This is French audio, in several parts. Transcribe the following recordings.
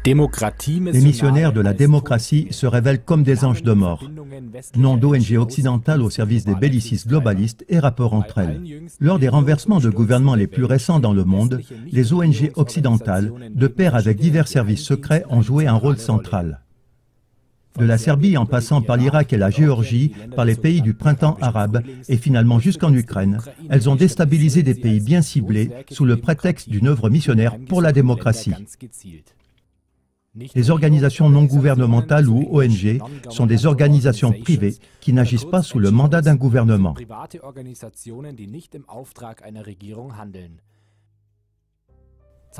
Les missionnaires de la démocratie se révèlent comme des anges de mort. Nom d'ONG occidentales au service des bellicistes globalistes et rapport entre elles. Lors des renversements de gouvernements les plus récents dans le monde, les ONG occidentales, de pair avec divers services secrets, ont joué un rôle central. De la Serbie en passant par l'Irak et la Géorgie, par les pays du printemps arabe et finalement jusqu'en Ukraine, elles ont déstabilisé des pays bien ciblés sous le prétexte d'une œuvre missionnaire pour la démocratie. Les organisations non gouvernementales ou ONG sont des organisations privées qui n'agissent pas sous le mandat d'un gouvernement.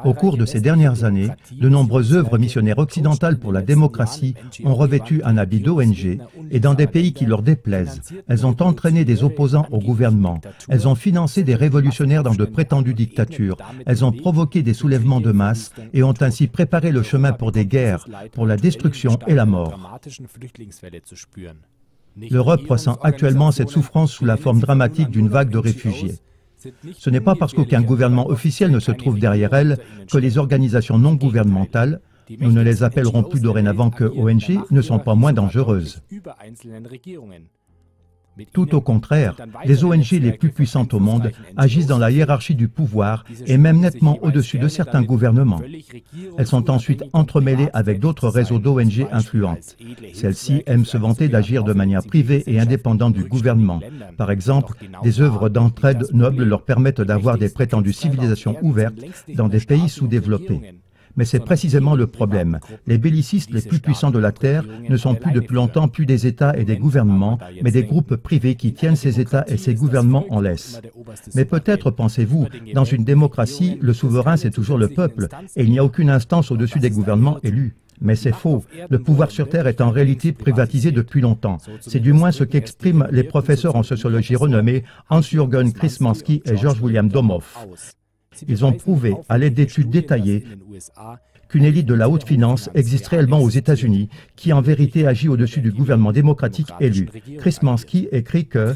Au cours de ces dernières années, de nombreuses œuvres missionnaires occidentales pour la démocratie ont revêtu un habit d'ONG et dans des pays qui leur déplaisent, elles ont entraîné des opposants au gouvernement, elles ont financé des révolutionnaires dans de prétendues dictatures, elles ont provoqué des soulèvements de masse et ont ainsi préparé le chemin pour des guerres, pour la destruction et la mort. L'Europe ressent actuellement cette souffrance sous la forme dramatique d'une vague de réfugiés. Ce n'est pas parce qu'aucun gouvernement officiel ne se trouve derrière elle que les organisations non gouvernementales, nous ne les appellerons plus dorénavant que ONG, ne sont pas moins dangereuses. Tout au contraire, les ONG les plus puissantes au monde agissent dans la hiérarchie du pouvoir et même nettement au-dessus de certains gouvernements. Elles sont ensuite entremêlées avec d'autres réseaux d'ONG influentes. Celles-ci aiment se vanter d'agir de manière privée et indépendante du gouvernement. Par exemple, des œuvres d'entraide nobles leur permettent d'avoir des prétendues civilisations ouvertes dans des pays sous-développés. Mais c'est précisément le problème. Les bellicistes les plus puissants de la Terre ne sont plus depuis longtemps plus des États et des gouvernements, mais des groupes privés qui tiennent ces États et ces gouvernements en laisse. Mais peut-être, pensez-vous, dans une démocratie, le souverain c'est toujours le peuple, et il n'y a aucune instance au-dessus des gouvernements élus. Mais c'est faux. Le pouvoir sur Terre est en réalité privatisé depuis longtemps. C'est du moins ce qu'expriment les professeurs en sociologie renommés Hans-Jürgen Krismanski et George William Domhoff. Ils ont prouvé, à l'aide d'études détaillées, qu'une élite de la haute finance existe réellement aux États-Unis, qui en vérité agit au-dessus du gouvernement démocratique élu. Krismanski écrit que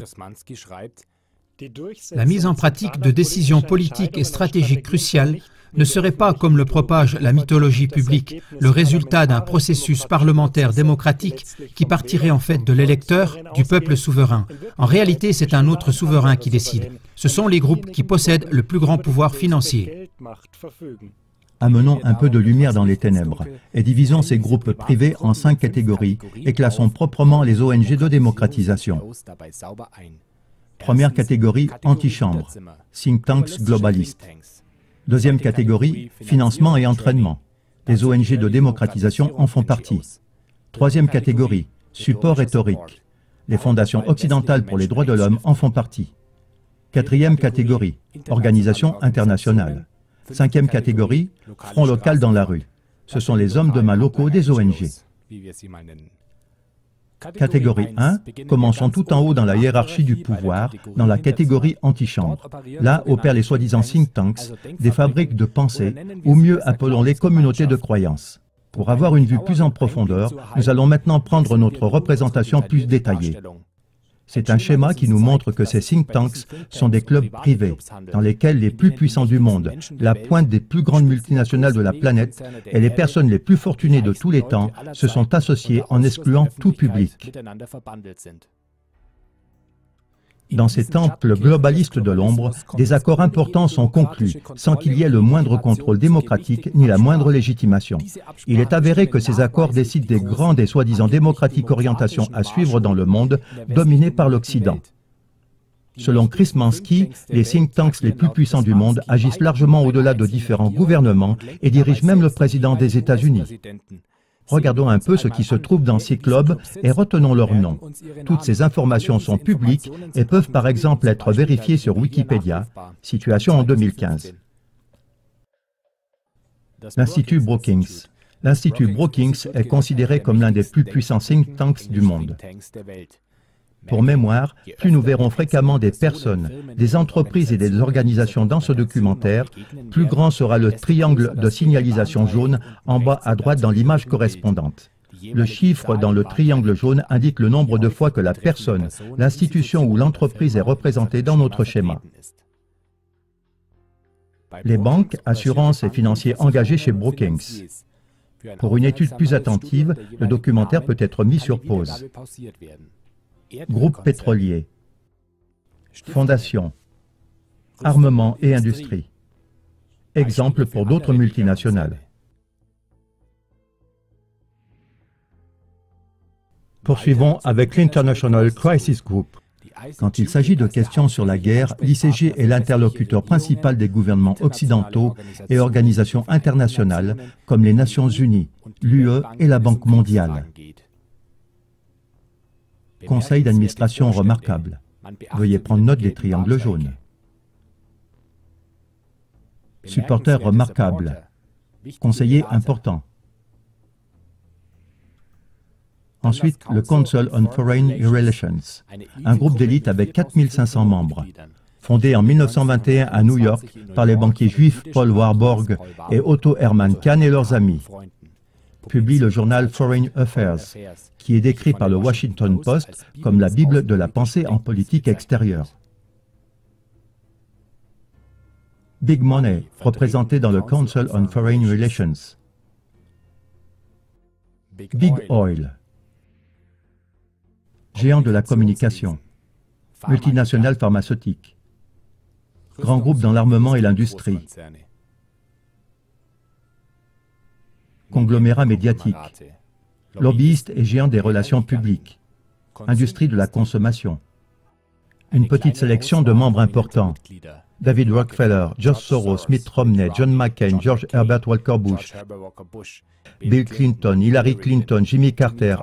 la mise en pratique de décisions politiques et stratégiques cruciales ne serait pas, comme le propage la mythologie publique, le résultat d'un processus parlementaire démocratique qui partirait en fait de l'électeur, du peuple souverain. En réalité, c'est un autre souverain qui décide. Ce sont les groupes qui possèdent le plus grand pouvoir financier. Amenons un peu de lumière dans les ténèbres et divisons ces groupes privés en 5 catégories et classons proprement les ONG de démocratisation. Première catégorie, antichambre, think tanks globalistes. Deuxième catégorie, financement et entraînement. Les ONG de démocratisation en font partie. Troisième catégorie, support rhétorique. Les fondations occidentales pour les droits de l'homme en font partie. Quatrième catégorie, organisation internationale. Cinquième catégorie, front local dans la rue. Ce sont les hommes de main locaux des ONG. Catégorie 1, commençons tout en haut dans la hiérarchie du pouvoir, dans la catégorie antichambre. Là opèrent les soi-disant think tanks, des fabriques de pensée, ou mieux appelons-les communautés de croyances. Pour avoir une vue plus en profondeur, nous allons maintenant prendre notre représentation plus détaillée. C'est un schéma qui nous montre que ces think tanks sont des clubs privés, dans lesquels les plus puissants du monde, la pointe des plus grandes multinationales de la planète et les personnes les plus fortunées de tous les temps se sont associés en excluant tout public. Dans ces temples globalistes de l'ombre, des accords importants sont conclus, sans qu'il y ait le moindre contrôle démocratique ni la moindre légitimation. Il est avéré que ces accords décident des grandes et soi-disant démocratiques orientations à suivre dans le monde, dominées par l'Occident. Selon Krismanski, les think tanks les plus puissants du monde agissent largement au-delà de différents gouvernements et dirigent même le président des États-Unis. Regardons un peu ce qui se trouve dans ces clubs et retenons leurs noms. Toutes ces informations sont publiques et peuvent par exemple être vérifiées sur Wikipédia, situation en 2015. L'Institut Brookings. L'Institut Brookings est considéré comme l'un des plus puissants think tanks du monde. Pour mémoire, plus nous verrons fréquemment des personnes, des entreprises et des organisations dans ce documentaire, plus grand sera le triangle de signalisation jaune en bas à droite dans l'image correspondante. Le chiffre dans le triangle jaune indique le nombre de fois que la personne, l'institution ou l'entreprise est représentée dans notre schéma. Les banques, assurances et financiers engagés chez Brookings. Pour une étude plus attentive, le documentaire peut être mis sur pause. Groupe pétrolier, fondation, armement et industrie. Exemple pour d'autres multinationales. Poursuivons avec l'International Crisis Group. Quand il s'agit de questions sur la guerre, l'ICG est l'interlocuteur principal des gouvernements occidentaux et organisations internationales comme les Nations Unies, l'UE et la Banque mondiale. Conseil d'administration remarquable. Veuillez prendre note des triangles jaunes. Supporter remarquable. Conseiller important. Ensuite, le Council on Foreign Relations, un groupe d'élite avec 4500 membres. Fondé en 1921 à New York par les banquiers juifs Paul Warburg et Otto Hermann Kahn et leurs amis. Publie le journal Foreign Affairs, qui est décrit par le Washington Post comme la Bible de la pensée en politique extérieure. Big Money, représenté dans le Council on Foreign Relations. Big Oil, géant de la communication, multinationale pharmaceutique, grand groupe dans l'armement et l'industrie, conglomérat médiatique, lobbyiste et géant des relations publiques, industrie de la consommation. Une petite sélection de membres importants. David Rockefeller, George Soros, Mitt Romney, John McCain, George Herbert Walker Bush, Bill Clinton, Hillary Clinton, Jimmy Carter,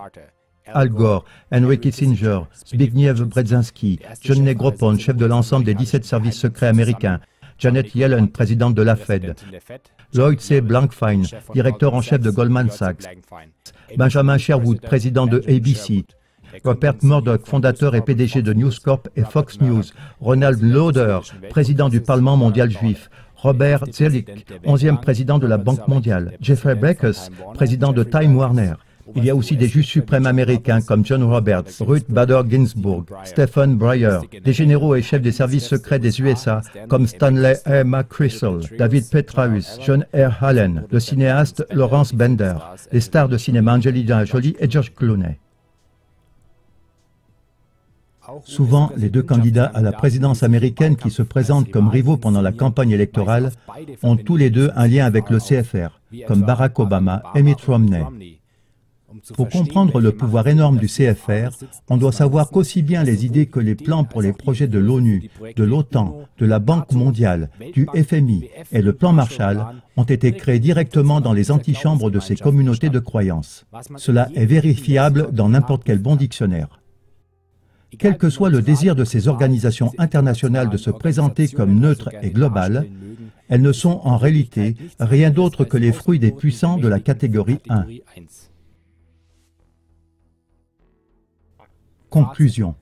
Al Gore, Henry Kissinger, Zbigniew Brzezinski, John Negroponte, chef de l'ensemble des 17 services secrets américains, Janet Yellen, présidente de la Fed, Lloyd C. Blankfein, directeur en chef de Goldman Sachs, Benjamin Sherwood, président de ABC, Rupert Murdoch, fondateur et PDG de News Corp et Fox News, Ronald Lauder, président du Parlement mondial juif, Robert Zoellick, 11e président de la Banque mondiale, Jeffrey Brekes, président de Time Warner. Il y a aussi des juges suprêmes américains comme John Roberts, Ruth Bader Ginsburg, Stephen Breyer, des généraux et chefs des services secrets des USA comme Stanley A. McChrystal, David Petraeus, John R. Allen, le cinéaste Lawrence Bender, les stars de cinéma Angelina Jolie et George Clooney. Souvent, les deux candidats à la présidence américaine qui se présentent comme rivaux pendant la campagne électorale ont tous les deux un lien avec le CFR, comme Barack Obama et Mitt Romney. Pour comprendre le pouvoir énorme du CFR, on doit savoir qu'aussi bien les idées que les plans pour les projets de l'ONU, de l'OTAN, de la Banque mondiale, du FMI et le plan Marshall ont été créés directement dans les antichambres de ces communautés de croyances. Cela est vérifiable dans n'importe quel bon dictionnaire. Quel que soit le désir de ces organisations internationales de se présenter comme neutres et globales, elles ne sont en réalité rien d'autre que les fruits des puissants de la catégorie 1. Conclusion.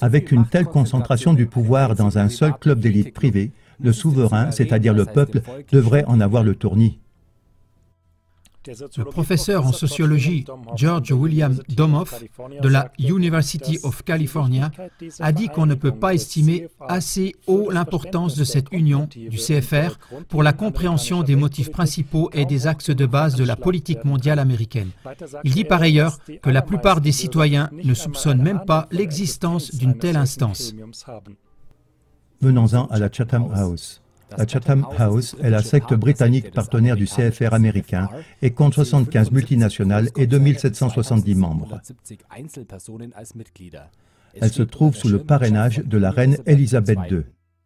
Avec une telle concentration du pouvoir dans un seul club d'élite privée, le souverain, c'est-à-dire le peuple, devrait en avoir le tournis. Le professeur en sociologie George William Domoff de la University of California a dit qu'on ne peut pas estimer assez haut l'importance de cette union du CFR pour la compréhension des motifs principaux et des axes de base de la politique mondiale américaine. Il dit par ailleurs que la plupart des citoyens ne soupçonnent même pas l'existence d'une telle instance. Venons-en à la Chatham House. La Chatham House est la secte britannique partenaire du CFR américain et compte 75 multinationales et 2770 membres. Elle se trouve sous le parrainage de la reine Elisabeth II.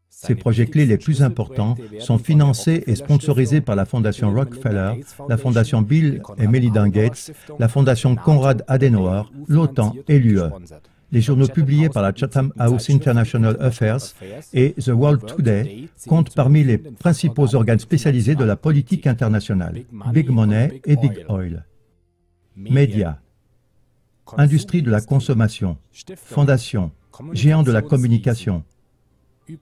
Ses projets clés les plus importants sont financés et sponsorisés par la Fondation Rockefeller, la Fondation Bill et Melinda Gates, la Fondation Konrad Adenauer, l'OTAN et l'UE. Les journaux publiés par la Chatham House International Affairs et The World Today comptent parmi les principaux organes spécialisés de la politique internationale. Big Money et Big Oil. Médias. Industrie de la consommation. Fondation. Géant de la communication.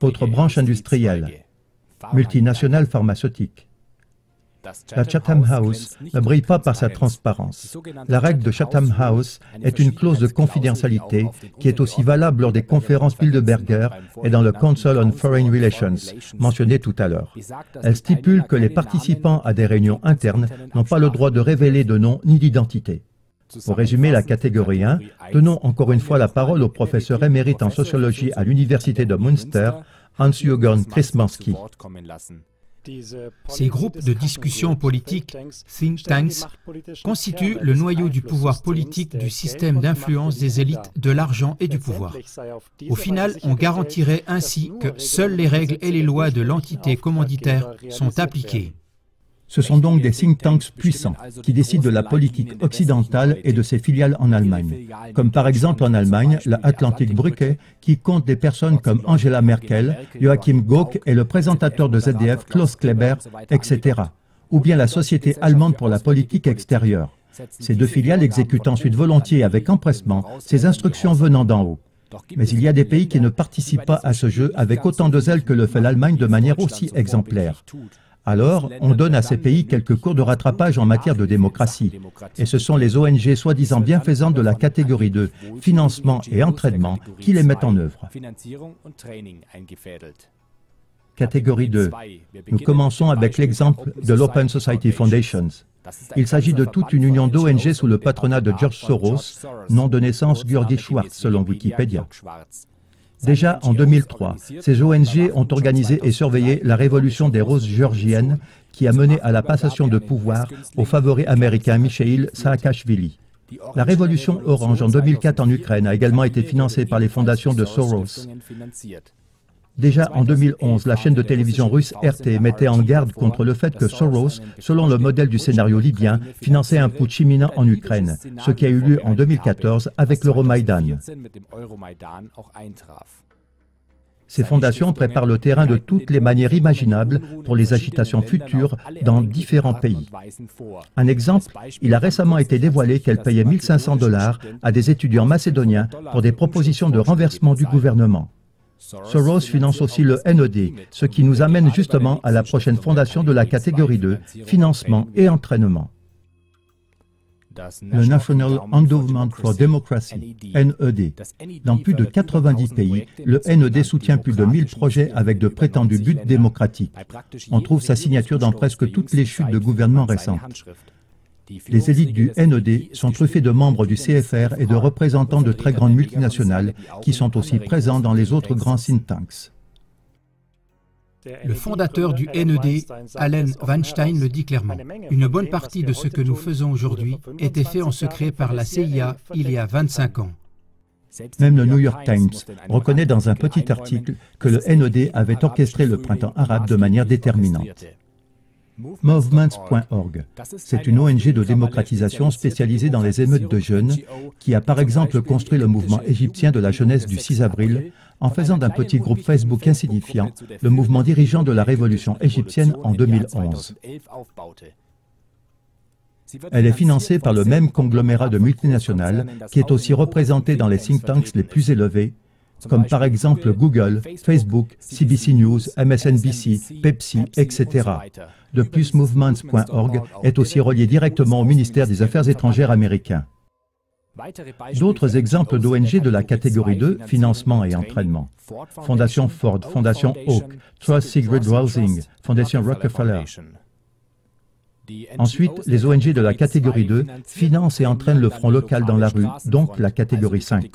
Autres branches industrielles. Multinationales pharmaceutiques. La Chatham House ne brille pas par sa transparence. La règle de Chatham House est une clause de confidentialité qui est aussi valable lors des conférences Bilderberger et dans le Council on Foreign Relations, mentionné tout à l'heure. Elle stipule que les participants à des réunions internes n'ont pas le droit de révéler de nom ni d'identité. Pour résumer la catégorie 1, donnons encore une fois la parole au professeur émérite en sociologie à l'Université de Münster, Hans-Jürgen Krzymanski. Ces groupes de discussion politique, think tanks, constituent le noyau du pouvoir politique du système d'influence des élites de l'argent et du pouvoir. Au final, on garantirait ainsi que seules les règles et les lois de l'entité commanditaire sont appliquées. Ce sont donc des think tanks puissants qui décident de la politique occidentale et de ses filiales en Allemagne. Comme par exemple en Allemagne, la Atlantic Brücke, qui compte des personnes comme Angela Merkel, Joachim Gauck et le présentateur de ZDF Klaus Kleber, etc. Ou bien la Société allemande pour la politique extérieure. Ces deux filiales exécutent ensuite volontiers et avec empressement ces instructions venant d'en haut. Mais il y a des pays qui ne participent pas à ce jeu avec autant de zèle que le fait l'Allemagne de manière aussi exemplaire. Alors, on donne à ces pays quelques cours de rattrapage en matière de démocratie. Et ce sont les ONG soi-disant bienfaisantes de la catégorie 2, financement et entraînement, qui les mettent en œuvre. Catégorie 2. Nous commençons avec l'exemple de l'Open Society Foundations. Il s'agit de toute une union d'ONG sous le patronat de George Soros, nom de naissance György Schwartz selon Wikipédia. Déjà en 2003, ces ONG ont organisé et surveillé la révolution des roses géorgiennes qui a mené à la passation de pouvoir au favori américain Mikhail Saakashvili. La révolution orange en 2004 en Ukraine a également été financée par les fondations de Soros. Déjà en 2011, la chaîne de télévision russe RT mettait en garde contre le fait que Soros, selon le modèle du scénario libyen, finançait un putsch imminent en Ukraine, ce qui a eu lieu en 2014 avec l'Euromaïdan. Ces fondations préparent le terrain de toutes les manières imaginables pour les agitations futures dans différents pays. Un exemple, il a récemment été dévoilé qu'elle payait 1 500 $ à des étudiants macédoniens pour des propositions de renversement du gouvernement. Soros finance aussi le NED, ce qui nous amène justement à la prochaine fondation de la catégorie 2, financement et entraînement. Le National Endowment for Democracy, NED. Dans plus de 90 pays, le NED soutient plus de 1000 projets avec de prétendus buts démocratiques. On trouve sa signature dans presque toutes les chutes de gouvernements récentes. Les élites du NED sont truffées de membres du CFR et de représentants de très grandes multinationales qui sont aussi présents dans les autres grands think tanks. Le fondateur du NED, Allen Weinstein, le dit clairement. Une bonne partie de ce que nous faisons aujourd'hui était fait en secret par la CIA il y a 25 ans. Même le New York Times reconnaît dans un petit article que le NED avait orchestré le printemps arabe de manière déterminante. Movements.org. C'est une ONG de démocratisation spécialisée dans les émeutes de jeunes qui a par exemple construit le mouvement égyptien de la jeunesse du 6 avril en faisant d'un petit groupe Facebook insignifiant le mouvement dirigeant de la révolution égyptienne en 2011. Elle est financée par le même conglomérat de multinationales qui est aussi représenté dans les think tanks les plus élevés, comme par exemple Google, Facebook, CBC News, MSNBC, Pepsi, etc. De plus, Movements.org est aussi relié directement au ministère des Affaires étrangères américain. D'autres exemples d'ONG de la catégorie 2, financement et entraînement. Fondation Ford, Fondation Oak, Trust Sigrid Rousing, Fondation Rockefeller. Ensuite, les ONG de la catégorie 2 financent et entraînent le front local dans la rue, donc la catégorie 5.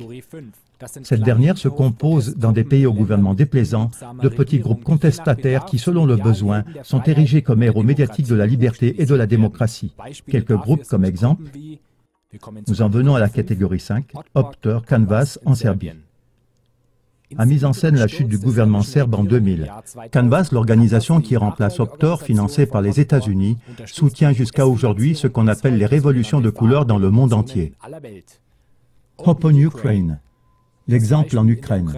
Cette dernière se compose, dans des pays au gouvernement déplaisant, de petits groupes contestataires qui, selon le besoin, sont érigés comme héros médiatiques de la liberté et de la démocratie. Quelques groupes comme exemple. Nous en venons à la catégorie 5, Opter, Canvas en Serbie. A mis en scène la chute du gouvernement serbe en 2000. Canvas, l'organisation qui remplace Opter, financée par les États-Unis, soutient jusqu'à aujourd'hui ce qu'on appelle les révolutions de couleur dans le monde entier. Open Ukraine. L'exemple en Ukraine.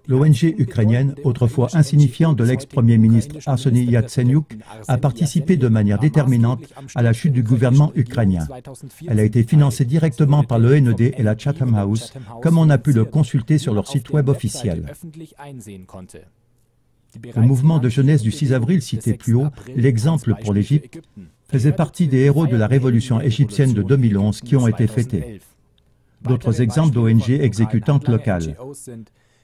L'ONG ukrainienne, autrefois insignifiante de l'ex-premier ministre Arseniy Yatsenyuk, a participé de manière déterminante à la chute du gouvernement ukrainien. Elle a été financée directement par le NED et la Chatham House, comme on a pu le consulter sur leur site web officiel. Le mouvement de jeunesse du 6 avril cité plus haut, l'exemple pour l'Égypte, faisait partie des héros de la révolution égyptienne de 2011 qui ont été fêtés. D'autres exemples d'ONG exécutantes locales: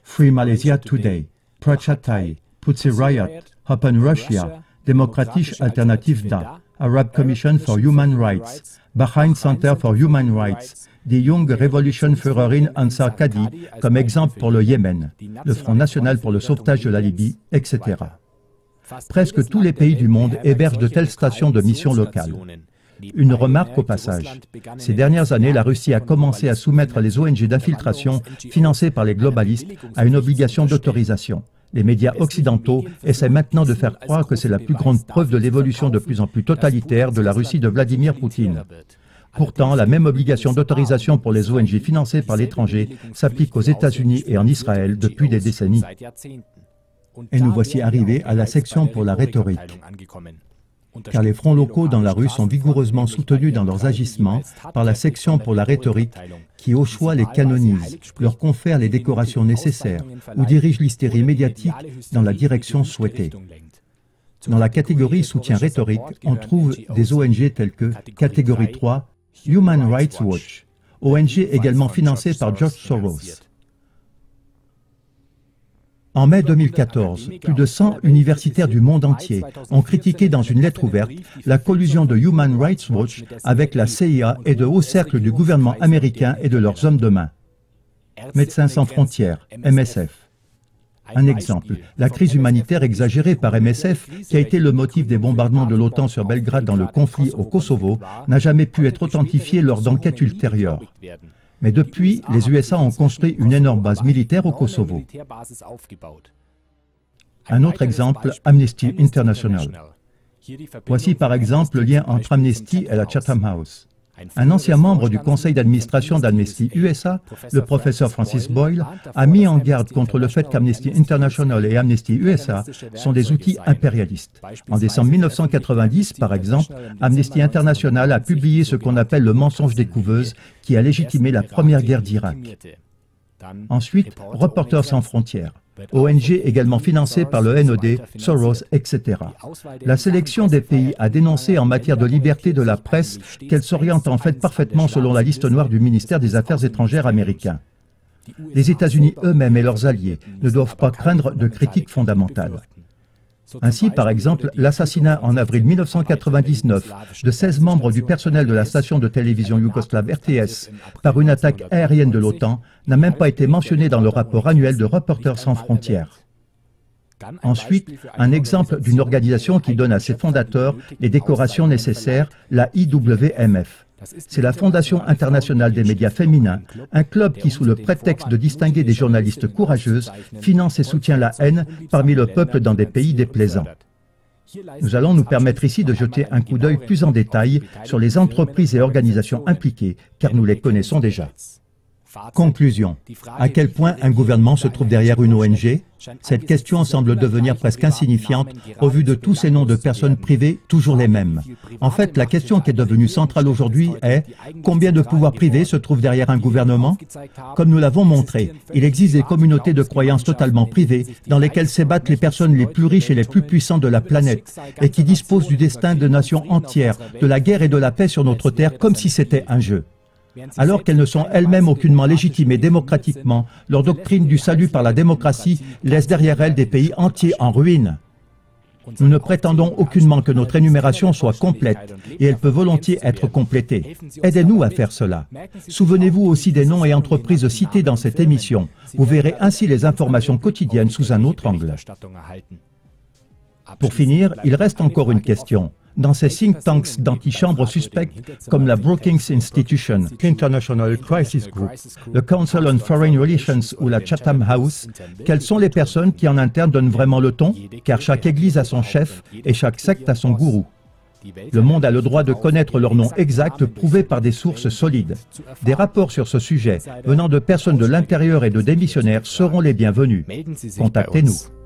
Free Malaysia Today, Prachatai, Tutsi Riot, Open Russia, Democratic Alternative Da, Arab Commission for Human Rights, Bahrain Center for Human Rights, Die Young Revolution Führerin Ansar Kadi, comme exemple pour le Yémen, le Front National pour le sauvetage de la Libye, etc. Presque tous les pays du monde hébergent de telles stations de mission locales. Une remarque au passage. Ces dernières années, la Russie a commencé à soumettre les ONG d'infiltration financées par les globalistes à une obligation d'autorisation. Les médias occidentaux essaient maintenant de faire croire que c'est la plus grande preuve de l'évolution de plus en plus totalitaire de la Russie de Vladimir Poutine. Pourtant, la même obligation d'autorisation pour les ONG financées par l'étranger s'applique aux États-Unis et en Israël depuis des décennies. Et nous voici arrivés à la section pour la rhétorique. Car les fronts locaux dans la rue sont vigoureusement soutenus dans leurs agissements par la section pour la rhétorique qui, au choix, les canonise, leur confère les décorations nécessaires ou dirige l'hystérie médiatique dans la direction souhaitée. Dans la catégorie soutien rhétorique, on trouve des ONG telles que catégorie 3, Human Rights Watch, ONG également financée par George Soros. En mai 2014, plus de 100 universitaires du monde entier ont critiqué dans une lettre ouverte la collusion de Human Rights Watch avec la CIA et de hauts cercles du gouvernement américain et de leurs hommes de main. Médecins sans frontières, MSF. Un exemple, la crise humanitaire exagérée par MSF, qui a été le motif des bombardements de l'OTAN sur Belgrade dans le conflit au Kosovo, n'a jamais pu être authentifiée lors d'enquêtes ultérieures. Mais depuis, les USA ont construit une énorme base militaire au Kosovo. Un autre exemple, Amnesty International. Voici par exemple le lien entre Amnesty et la Chatham House. Un ancien membre du conseil d'administration d'Amnesty USA, le professeur Francis Boyle, a mis en garde contre le fait qu'Amnesty International et Amnesty USA sont des outils impérialistes. En décembre 1990, par exemple, Amnesty International a publié ce qu'on appelle le mensonge des couveuses, qui a légitimé la première guerre d'Irak. Ensuite, Reporters sans frontières, ONG également financée par le NOD, Soros, etc. La sélection des pays a dénoncé en matière de liberté de la presse qu'elle s'oriente en fait parfaitement selon la liste noire du ministère des Affaires étrangères américain. Les États-Unis eux-mêmes et leurs alliés ne doivent pas craindre de critiques fondamentales. Ainsi, par exemple, l'assassinat en avril 1999 de 16 membres du personnel de la station de télévision yougoslave RTS par une attaque aérienne de l'OTAN n'a même pas été mentionné dans le rapport annuel de Reporters sans frontières. Ensuite, un exemple d'une organisation qui donne à ses fondateurs les décorations nécessaires, la IWMF. C'est la Fondation internationale des médias féminins, un club qui, sous le prétexte de distinguer des journalistes courageuses, finance et soutient la haine parmi le peuple dans des pays déplaisants. Nous allons nous permettre ici de jeter un coup d'œil plus en détail sur les entreprises et organisations impliquées, car nous les connaissons déjà. Conclusion. À quel point un gouvernement se trouve derrière une ONG? Cette question semble devenir presque insignifiante au vu de tous ces noms de personnes privées, toujours les mêmes. En fait, la question qui est devenue centrale aujourd'hui est combien de pouvoirs privés se trouvent derrière un gouvernement? Comme nous l'avons montré, il existe des communautés de croyances totalement privées dans lesquelles s'ébattent les personnes les plus riches et les plus puissantes de la planète et qui disposent du destin de nations entières, de la guerre et de la paix sur notre terre comme si c'était un jeu. Alors qu'elles ne sont elles-mêmes aucunement légitimées démocratiquement, leur doctrine du salut par la démocratie laisse derrière elles des pays entiers en ruine. Nous ne prétendons aucunement que notre énumération soit complète, et elle peut volontiers être complétée. Aidez-nous à faire cela. Souvenez-vous aussi des noms et entreprises cités dans cette émission. Vous verrez ainsi les informations quotidiennes sous un autre angle. Pour finir, il reste encore une question. Dans ces think tanks d'antichambres suspectes comme la Brookings Institution, International Crisis Group, le Council on Foreign Relations ou la Chatham House, quelles sont les personnes qui en interne donnent vraiment le ton? Car chaque église a son chef et chaque secte a son gourou. Le monde a le droit de connaître leur nom exact prouvé par des sources solides. Des rapports sur ce sujet venant de personnes de l'intérieur et de démissionnaires seront les bienvenus. Contactez-nous.